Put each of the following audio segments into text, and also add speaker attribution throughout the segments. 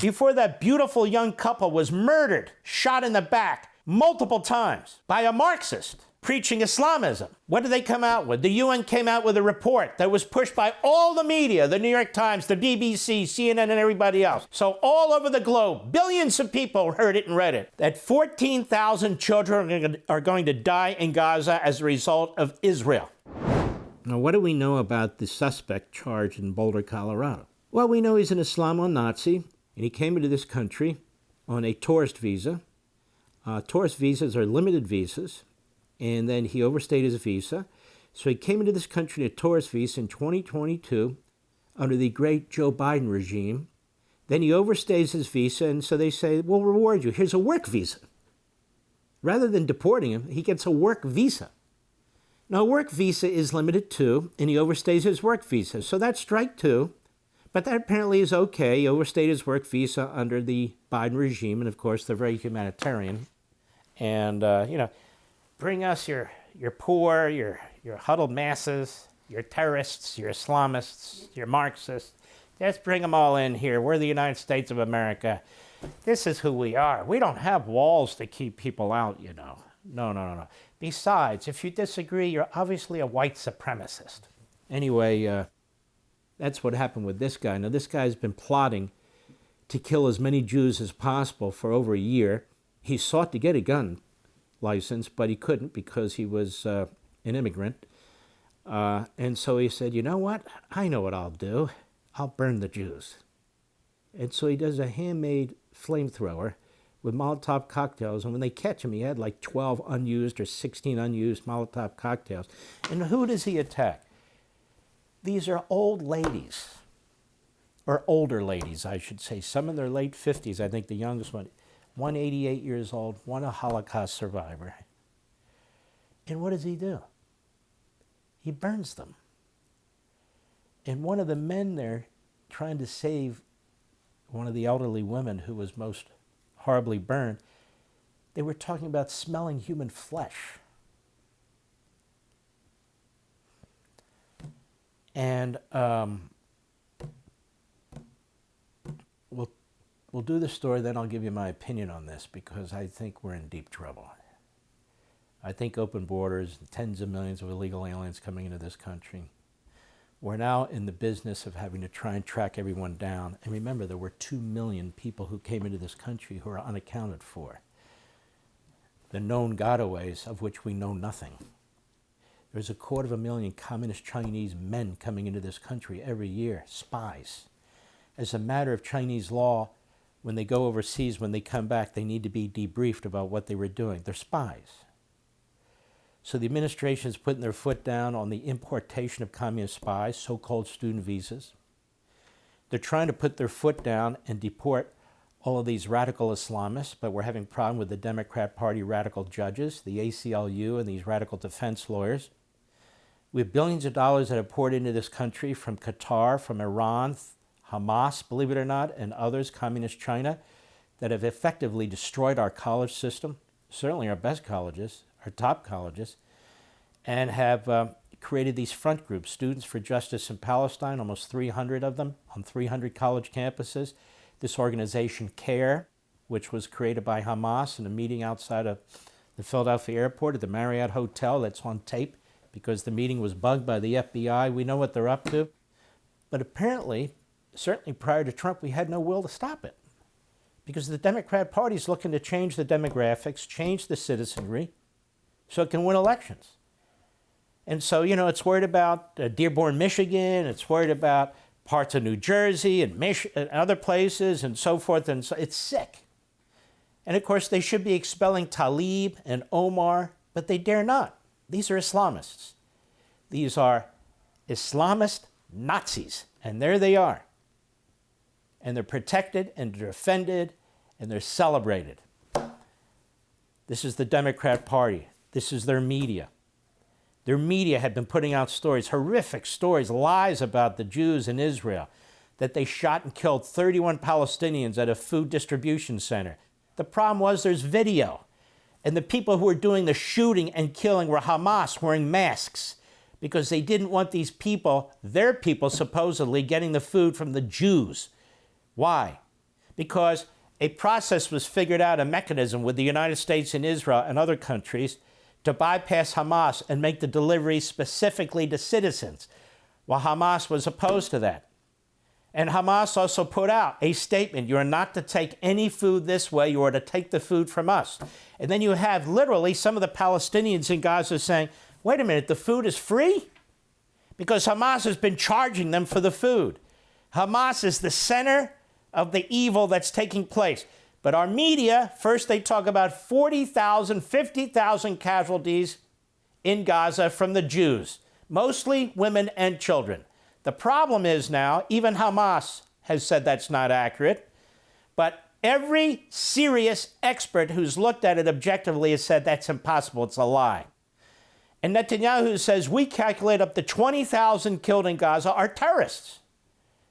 Speaker 1: before that beautiful young couple was murdered, shot in the back multiple times by a Marxist preaching Islamism. What did they come out with? The UN came out with a report that was pushed by all the media, the New York Times, the BBC, CNN, and everybody else. So all over the globe, billions of people heard it and read it, that 14,000 children are going to die in Gaza as a result of Israel. Now, what do we know about the suspect charged in Boulder, Colorado? Well, we know he's an Islamo-Nazi, and he came into this country on a tourist visa. Tourist visas are limited visas. And then he overstayed his visa. So he came into this country on a tourist visa in 2022 under the great Joe Biden regime. Then he overstays his visa, and so they say, we'll reward you. Here's a work visa. Rather than deporting him, he gets a work visa. Now, a work visa is limited too, and he overstays his work visa. So that's strike two. But that apparently is okay. He overstayed his work visa under the Biden regime, and of course, they're very humanitarian. And, bring us your poor, your huddled masses, your terrorists, your Islamists, your Marxists. Just bring them all in here. We're the United States of America. This is who we are. We don't have walls to keep people out, you know. No. Besides, if you disagree, you're obviously a white supremacist. Anyway, that's what happened with this guy. Now, this guy's been plotting to kill as many Jews as possible for over a year. He sought to get a gun license, but he couldn't because he was an immigrant. And so he said, you know what? I know what I'll do. I'll burn the Jews. And so he does a handmade flamethrower with Molotov cocktails. And when they catch him, he had like 12 unused or 16 unused Molotov cocktails. And who does he attack? These are old ladies, or older ladies, I should say. Some in their late 50s. I think the youngest one 88 years old, one a Holocaust survivor. And what does he do? He burns them. And one of the men there, trying to save one of the elderly women who was most horribly burned, they were talking about smelling human flesh. And We'll do the story, then I'll give you my opinion on this, because I think we're in deep trouble. I think open borders, tens of millions of illegal aliens coming into this country. We're now in the business of having to try and track everyone down. And remember, there were 2 million people who came into this country who are unaccounted for. The known gotaways, of which we know nothing. There's 250,000 communist Chinese men coming into this country every year, spies. As a matter of Chinese law, when they go overseas, when they come back, they need to be debriefed about what they were doing. They're spies. So the administration is putting their foot down on the importation of communist spies, so-called student visas. They're trying to put their foot down and deport all of these radical Islamists, but we're having a problem with the Democrat Party radical judges, the ACLU, and these radical defense lawyers. We have billions of dollars that have poured into this country from Qatar, from Iran, Hamas, believe it or not, and others, communist China, that have effectively destroyed our college system, certainly our best colleges, our top colleges, and have created these front groups, Students for Justice in Palestine, almost 300 of them on 300 college campuses. This organization, CARE, which was created by Hamas in a meeting outside of the Philadelphia airport at the Marriott Hotel, that's on tape because the meeting was bugged by the FBI. We know what they're up to. But apparently, certainly prior to Trump, we had no will to stop it because the Democrat Party is looking to change the demographics, change the citizenry so it can win elections. And so, it's worried about Dearborn, Michigan. It's worried about parts of New Jersey and other places and so forth. And so it's sick. And of course, they should be expelling Tlaib and Omar, but they dare not. These are Islamists. These are Islamist Nazis. And there they are. And they're protected and they're defended and they're celebrated. This is the Democrat Party. This is their media. Their media had been putting out stories, horrific stories, lies about the Jews in Israel, that they shot and killed 31 Palestinians at a food distribution center. The problem was there's video. And the people who were doing the shooting and killing were Hamas wearing masks because they didn't want these people, their people supposedly, getting the food from the Jews. Why? because a process was figured out, a mechanism with the United States and Israel and other countries to bypass Hamas and make the delivery specifically to citizens. Well, Hamas was opposed to that. And Hamas also put out a statement, you are not to take any food this way, you are to take the food from us. And then you have literally some of the Palestinians in Gaza saying, wait a minute, the food is free? Because Hamas has been charging them for the food. Hamas is the center of the evil that's taking place. But our media, first they talk about 40,000, 50,000 casualties in Gaza from the Jews, mostly women and children. The problem is now, even Hamas has said that's not accurate, but every serious expert who's looked at it objectively has said that's impossible, it's a lie. And Netanyahu says we calculate up to 20,000 killed in Gaza are terrorists.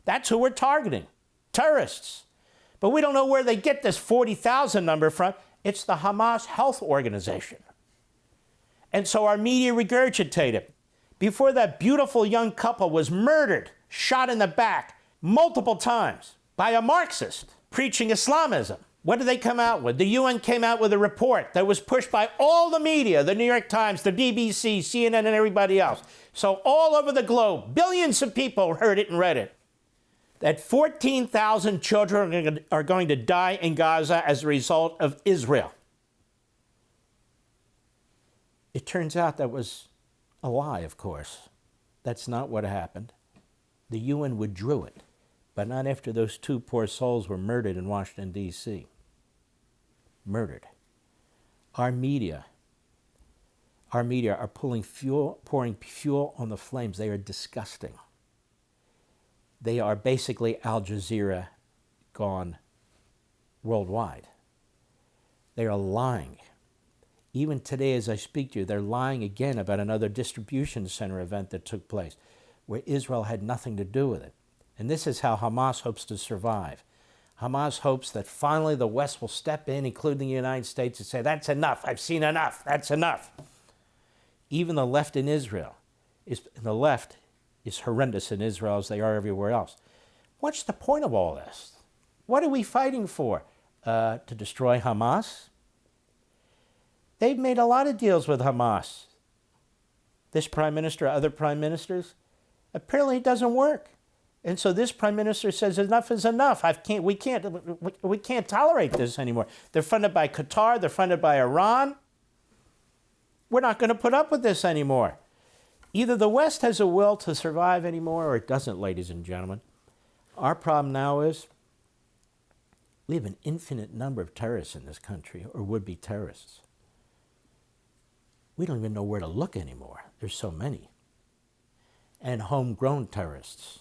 Speaker 1: That's who we're targeting. Terrorists. But we don't know where they get this 40,000 number from. It's the Hamas Health Organization. And so our media regurgitate it. Before that beautiful young couple was murdered, shot in the back multiple times by a Marxist preaching Islamism. What did they come out with? The UN came out with a report that was pushed by all the media, the New York Times, the BBC, CNN, and everybody else. So all over the globe, billions of people heard it and read it, that 14,000 children are going to die in Gaza as a result of Israel. It turns out that was a lie, of course. That's not what happened. The UN withdrew it, but not after those two poor souls were murdered in Washington, D.C. Murdered. Our media are pouring fuel on the flames. They are disgusting. They are basically Al Jazeera gone worldwide. They are lying. Even today, as I speak to you, they're lying again about another distribution center event that took place where Israel had nothing to do with it. And this is how Hamas hopes to survive. Hamas hopes that finally the West will step in, including the United States, and say, that's enough, I've seen enough, that's enough. Even the left in Israel, the left is horrendous in Israel as they are everywhere else. What's the point of all this? What are we fighting for? To destroy Hamas? They've made a lot of deals with Hamas. This prime minister, other prime ministers, apparently it doesn't work. And so this prime minister says enough is enough. We can't tolerate this anymore. They're funded by Qatar. They're funded by Iran. We're not going to put up with this anymore. Either the West has a will to survive anymore or it doesn't, ladies and gentlemen. Our problem now is we have an infinite number of terrorists in this country, or would-be terrorists. We don't even know where to look anymore. There's so many. And homegrown terrorists.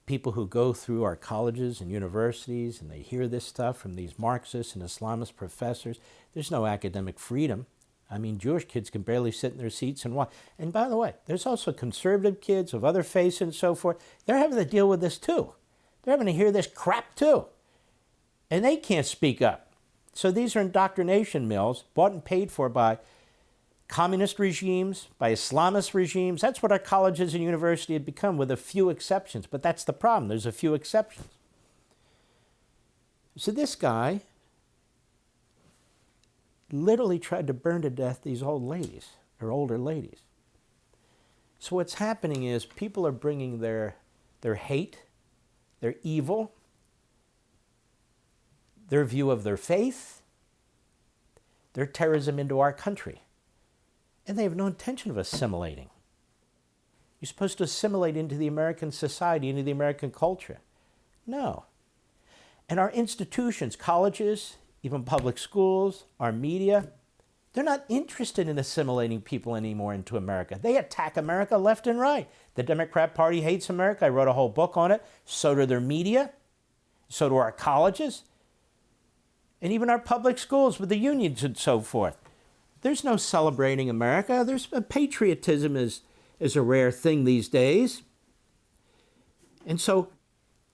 Speaker 1: People who go through our colleges and universities and they hear this stuff from these Marxist and Islamist professors. There's no academic freedom. I mean, Jewish kids can barely sit in their seats and watch. And by the way, there's also conservative kids of other faiths and so forth. They're having to deal with this too. They're having to hear this crap too. And they can't speak up. So these are indoctrination mills bought and paid for by communist regimes, by Islamist regimes. That's what our colleges and universities have become, with a few exceptions. But that's the problem. There's a few exceptions. So this guy literally tried to burn to death these old ladies, or older ladies. So what's happening is people are bringing their hate, their evil, their view of their faith, their terrorism into our country. And they have no intention of assimilating. You're supposed to assimilate into the American society, into the American culture. No. And our institutions, colleges, even public schools, our media, they're not interested in assimilating people anymore into America. They attack America left and right. The Democrat Party hates America. I wrote a whole book on it. So do their media. So do our colleges. And even our public schools with the unions and so forth. There's no celebrating America. There's patriotism is a rare thing these days. And so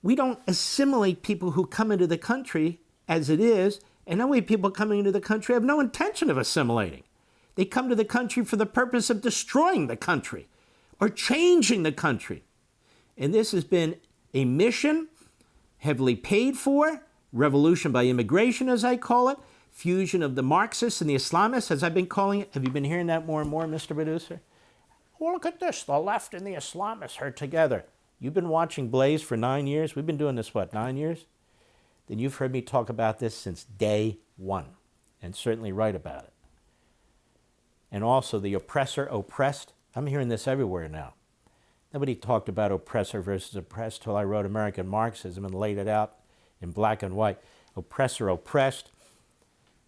Speaker 1: we don't assimilate people who come into the country as it is. And now we have people coming into the country have no intention of assimilating. They come to the country for the purpose of destroying the country or changing the country. And this has been a mission heavily paid for revolution by immigration, as I call it, fusion of the Marxists and the Islamists, as I've been calling it. Have you been hearing that more and more, Mr. Producer? Well, look at this. The left and the Islamists are together. You've been watching Blaze for 9 years. We've been doing this, what, 9 years? Then you've heard me talk about this since day one, and certainly write about it. And also the oppressor, oppressed. I'm hearing this everywhere now. Nobody talked about oppressor versus oppressed till I wrote American Marxism and laid it out in black and white. Oppressor, oppressed,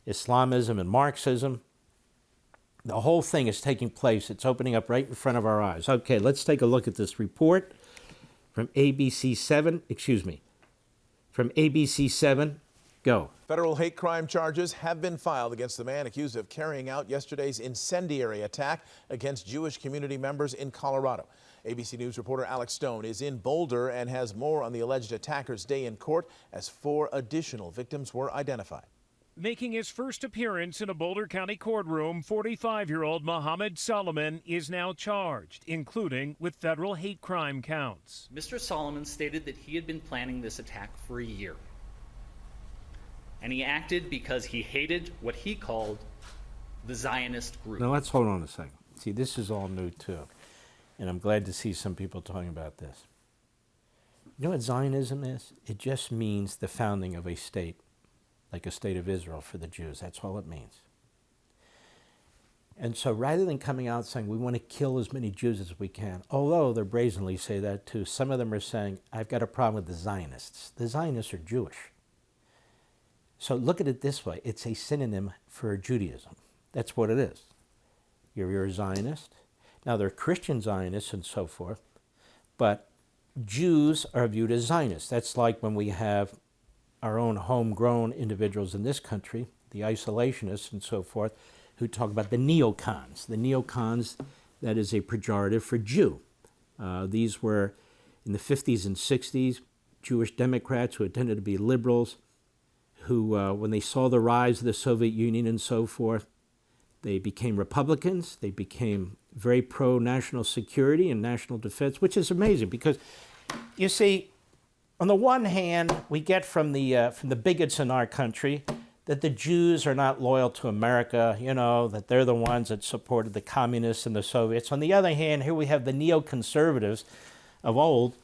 Speaker 1: Islamism and Marxism. The whole thing is taking place. It's opening up right in front of our eyes. Okay, let's take a look at this report from ABC7, from ABC7, go.
Speaker 2: Federal hate crime charges have been filed against the man accused of carrying out yesterday's incendiary attack against Jewish community members in Colorado. ABC News reporter Alex Stone is in Boulder and has more on the alleged attacker's day in court as 4 additional victims were identified.
Speaker 3: Making his first appearance in a Boulder County courtroom, 45-year-old Mohammed Solomon is now charged, including with federal hate crime counts.
Speaker 4: Mr. Solomon stated that he had been planning this attack for a year. And he acted because he hated what he called the Zionist group.
Speaker 1: Now let's hold on a second. See, this is all new too. And I'm glad to see some people talking about this. You know what Zionism is? It just means the founding of a state, like a state of Israel for the Jews. That's all it means. And so rather than coming out saying we want to kill as many Jews as we can, although they brazenly say that too, some of them are saying, I've got a problem with the Zionists. The Zionists are Jewish. So look at it this way. It's a synonym for Judaism. That's what it is. You're a Zionist. Now, they're Christian Zionists and so forth, but Jews are viewed as Zionists. That's like when we have our own homegrown individuals in this country, the isolationists and so forth, who talk about the neocons. The neocons, that is a pejorative for Jew. These were, in the 50s and 60s, Jewish Democrats who tended to be liberals, who, when they saw the rise of the Soviet Union and so forth, they became Republicans. They became very pro-national security and national defense, which is amazing because, you see, on the one hand, we get from the bigots in our country that the Jews are not loyal to America, you know, that they're the ones that supported the communists and the Soviets. On the other hand, here we have the neoconservatives of old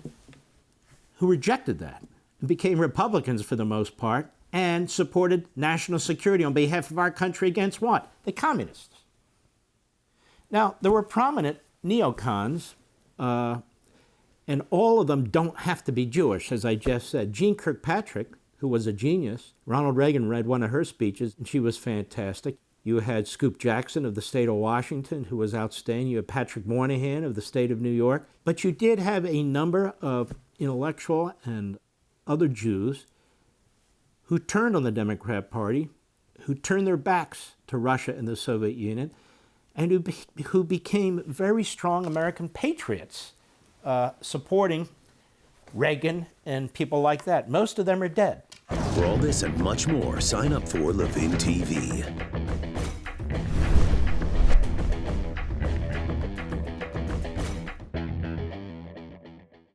Speaker 1: who rejected that and became Republicans for the most part and supported national security on behalf of our country against what? The communists. Now, there were prominent neocons, and all of them don't have to be Jewish, as I just said. Jeane Kirkpatrick, who was a genius, Ronald Reagan read one of her speeches, and she was fantastic. You had Scoop Jackson of the state of Washington, who was outstanding. You had Patrick Moynihan of the state of New York. But you did have a number of intellectual and other Jews who turned on the Democrat Party, who turned their backs to Russia and the Soviet Union, and who became very strong American patriots, supporting Reagan and people like that. Most of them are dead.
Speaker 5: For all this and much more, sign up for Levin TV.